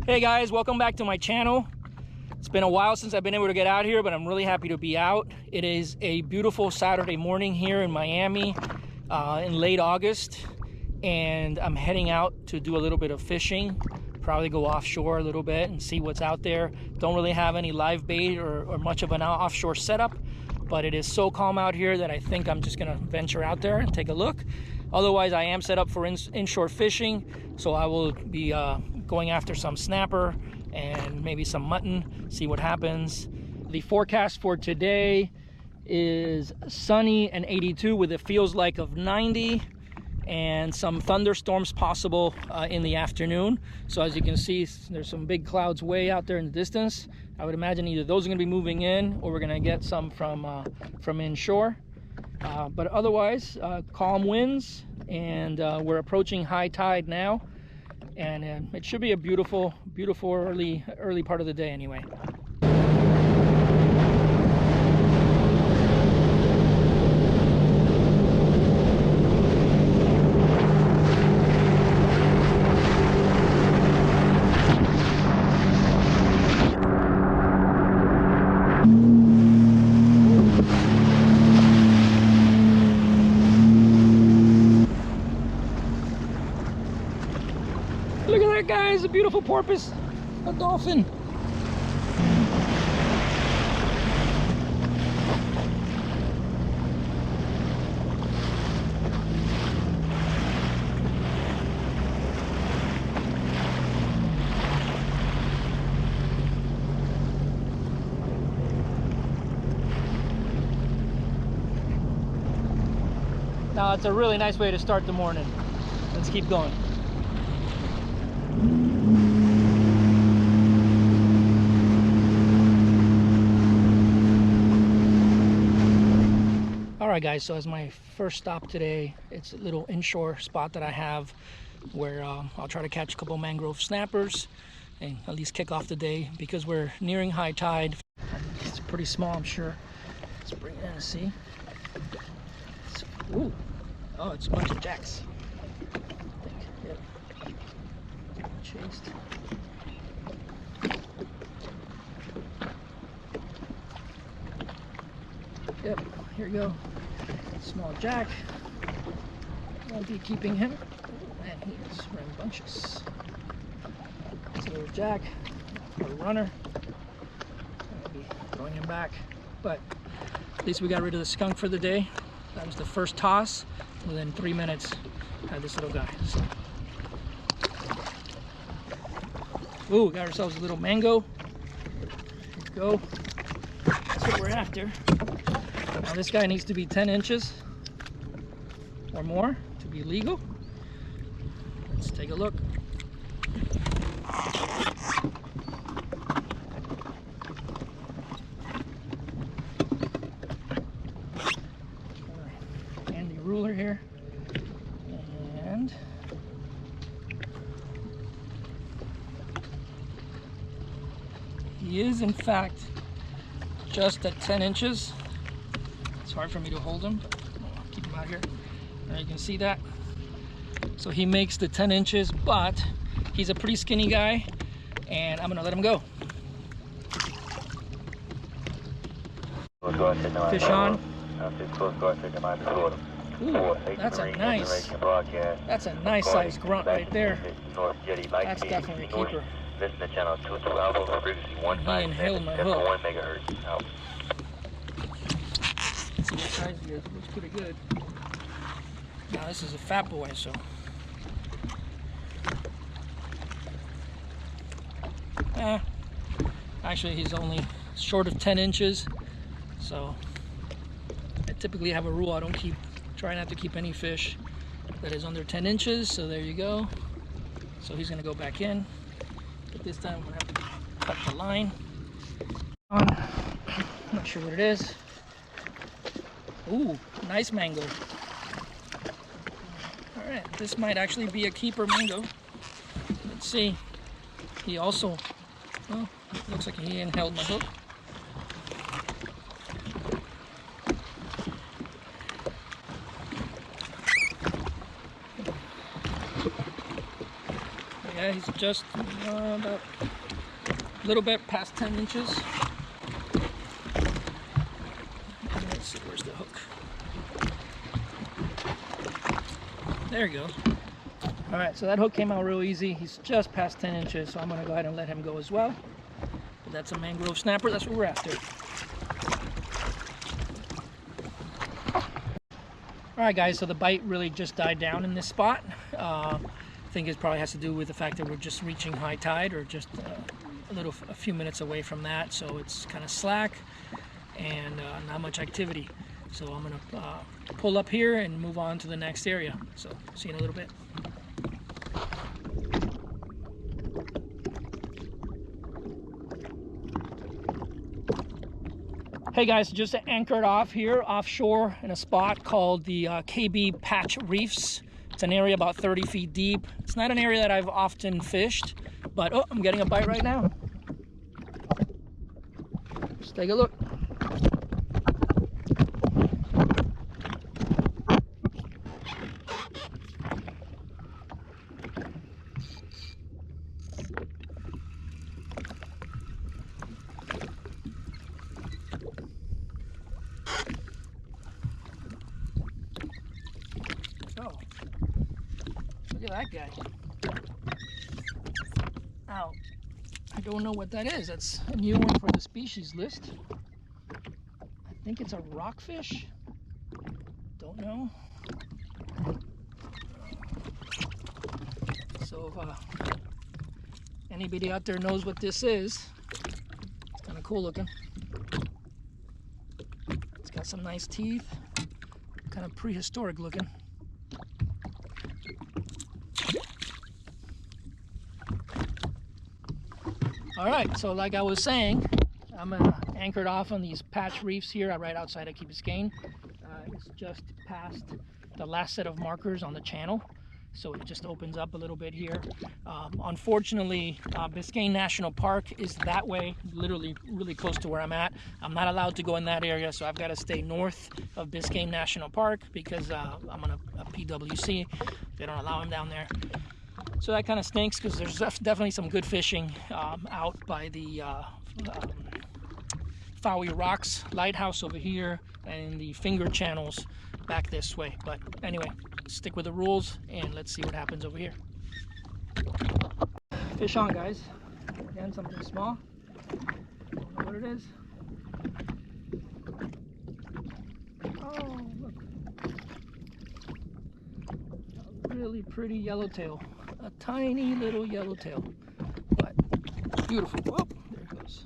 Hey guys, welcome back to my channel. It's been a while since I've been able to get out here, but I'm really happy to be out. It is a beautiful Saturday morning here in Miami in late August, and I'm heading out to do a little bit of fishing, probably go offshore a little bit and see what's out there. Don't really have any live bait or much of an offshore setup, but it is so calm out here that I think I'm just gonna venture out there and take a look. Otherwise, I am set up for inshore fishing, so I will be going after some snapper and maybe some mutton, see what happens. The forecast for today is sunny and 82 with a feels like of 90, and some thunderstorms possible in the afternoon. So as you can see, there's some big clouds way out there in the distance. I would imagine either those are going to be moving in or we're going to get some from inshore. But otherwise, calm winds, and we're approaching high tide now, and it should be a beautiful early part of the day anyway. Look at that, guys, a beautiful porpoise, a dolphin. Now, it's a really nice way to start the morning. Let's keep going. Alright guys, so as my first stop today, it's a little inshore spot that I have where I'll try to catch a couple mangrove snappers and at least kick off the day because we're nearing high tide. It's pretty small, I'm sure. Let's bring it in and see. Ooh. Oh, it's a bunch of jacks. I think. Yep. Chased. Yep, here we go. Small jack. Won't be keeping him. Oh man, he is rambunctious. It's a little jack, a runner. I'll be throwing him back, but at least we got rid of the skunk for the day. That was the first toss. Within 3 minutes, I had this little guy. So. Ooh, got ourselves a little mango. Here we go. That's what we're after. Now this guy needs to be 10 inches or more to be legal. Let's take a look. Handy ruler here. And he is in fact just at 10 inches. It's hard for me to hold him, but I'll keep him out here. There, you can see that. So he makes the 10 inches, but he's a pretty skinny guy, and I'm gonna let him go. Fish on. Ooh, that's a nice sized grunt right there. That's definitely a keeper. He inhaled my hook. Let's see what size he is. Looks pretty good. Now this is a fat boy, so actually he's only short of 10 inches. So I typically have a rule, I don't try not to keep any fish that is under 10 inches. So there you go. So he's gonna go back in, but this time I'm gonna have to cut the line. I'm not sure what it is. Ooh, nice mango. All right, this might actually be a keeper mango. Let's see. He also, well, looks like he inhaled my hook. Yeah, he's just about a little bit past 10 inches. Let's see, where's the hook? There you go. All right, so that hook came out real easy. He's just past 10 inches, so I'm gonna go ahead and let him go as well. But that's a mangrove snapper, that's what we're after. All right, guys, so the bite really just died down in this spot. I think it probably has to do with the fact that we're just reaching high tide, or just a few minutes away from that, so it's kind of slack and not much activity. So I'm gonna pull up here and move on to the next area. So see you in a little bit. Hey guys, just anchored off here offshore in a spot called the KB Patch Reefs. It's an area about 30 feet deep. It's not an area that I've often fished, but oh, I'm getting a bite right now. Let's take a look. Oh, look at that guy. Ow. I don't know what that is. That's a new one for the species list. I think it's a rockfish. Don't know. So if anybody out there knows what this is, it's kind of cool looking. It's got some nice teeth, kind of prehistoric looking. All right, so like I was saying, I'm anchored off on these patch reefs here right outside of Key Biscayne. It's just past the last set of markers on the channel, so it just opens up a little bit here. Unfortunately, Biscayne National Park is that way, literally really close to where I'm at. I'm not allowed to go in that area, so I've got to stay north of Biscayne National Park because I'm on a PWC. They don't allow him down there. So that kind of stinks because there's definitely some good fishing out by the Fowey Rocks Lighthouse over here and the finger channels back this way. But anyway, stick with the rules and let's see what happens over here. Fish on, guys. Again, something small. Don't know what it is. Oh, look. A really pretty yellowtail. A tiny little yellowtail, but beautiful. Whoop, there it goes.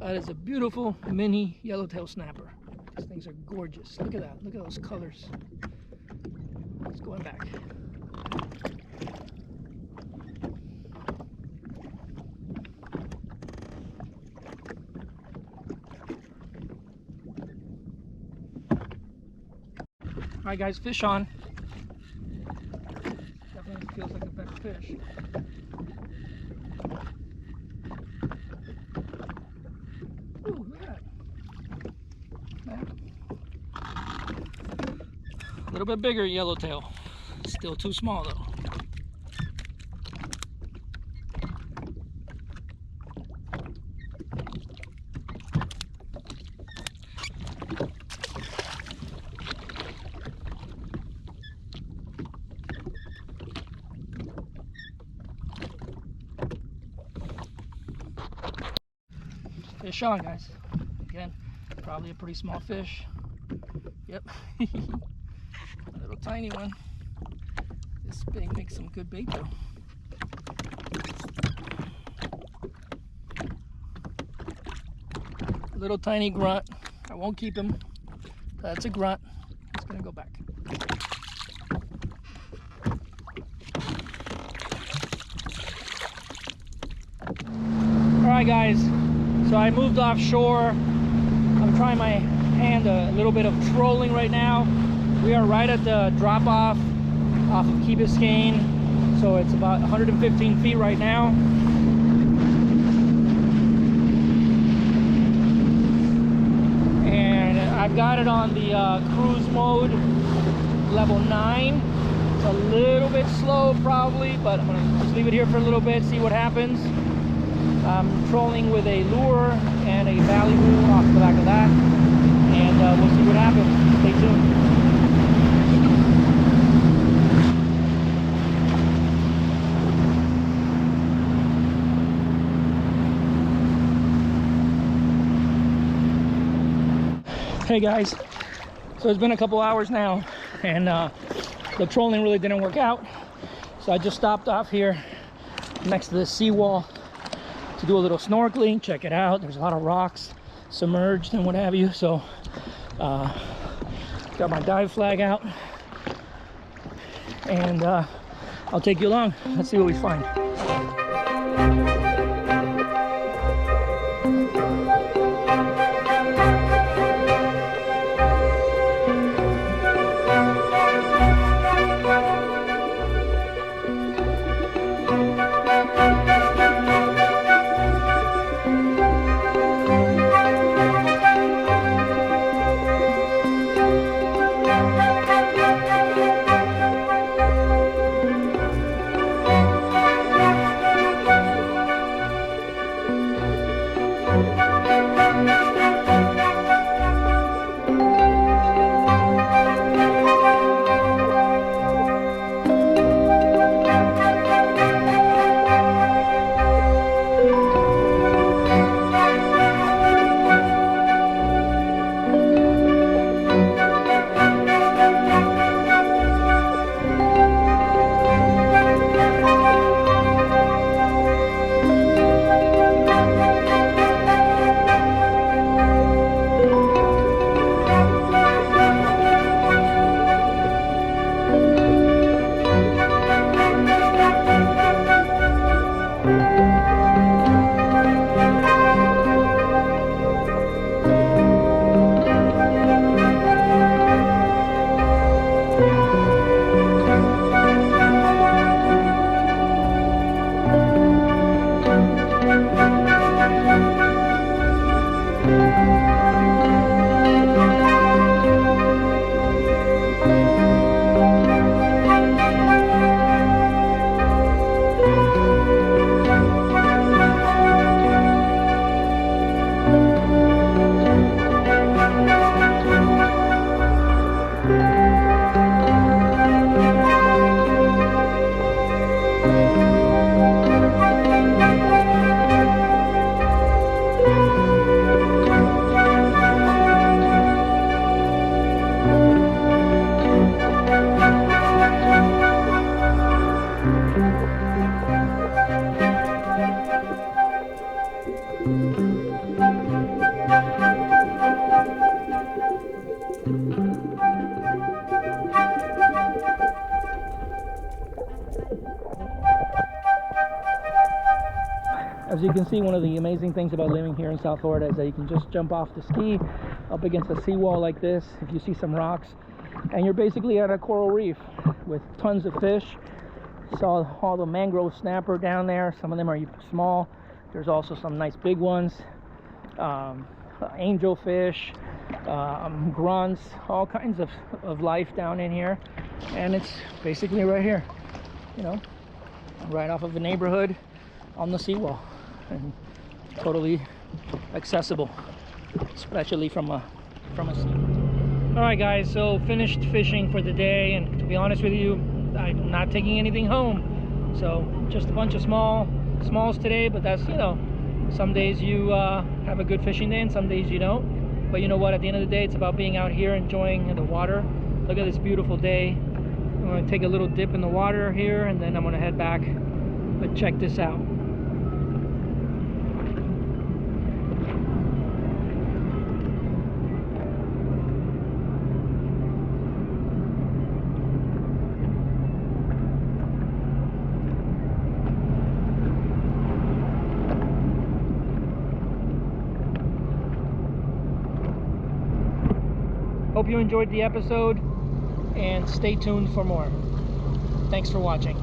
That is a beautiful mini yellowtail snapper. These things are gorgeous. Look at that. Look at those colors. It's going back. All right, guys, fish on. Definitely feels like a better fish. Ooh, look at that. A little bit bigger yellowtail. Still too small though. Fish on, guys. Again, probably a pretty small fish. Yep. A little tiny one. This bait makes some good bait though. Little tiny grunt. I won't keep him. That's a grunt. It's gonna go back. All right, guys. So I moved offshore. I'm trying my hand a little bit of trolling right now. We are right at the drop off of Key Biscayne. So it's about 115 feet right now. got it on the cruise mode, level 9. It's a little bit slow probably, but I'm gonna just leave it here for a little bit, see what happens. I'm trolling with a lure and a ballyhoo off the back of that, and we'll see what happens. Stay tuned. Hey guys, so it's been a couple hours now, and the trolling really didn't work out, so I just stopped off here next to the seawall to do a little snorkeling, check it out. There's a lot of rocks submerged and what have you, so got my dive flag out, and I'll take you along. Let's see what we find. As you can see, one of the amazing things about living here in South Florida is that you can just jump off the ski up against a seawall like this, if you see some rocks, and you're basically at a coral reef with tons of fish. Saw all the mangrove snapper down there. Some of them are small. There's also some nice big ones. Angelfish, grunts, all kinds of life down in here. And it's basically right here, you know, right off of a neighborhood on the seawall, and totally accessible, especially from a sea. All right guys, so finished fishing for the day, and to be honest with you, I'm not taking anything home, so just a bunch of smalls today. But that's, you know, some days you have a good fishing day and some days you don't. But you know what, at the end of the day, it's about being out here enjoying the water. Look at this beautiful day. I'm going to take a little dip in the water here, and then I'm going to head back. But check this out. Hope you enjoyed the episode, and stay tuned for more. Thanks for watching.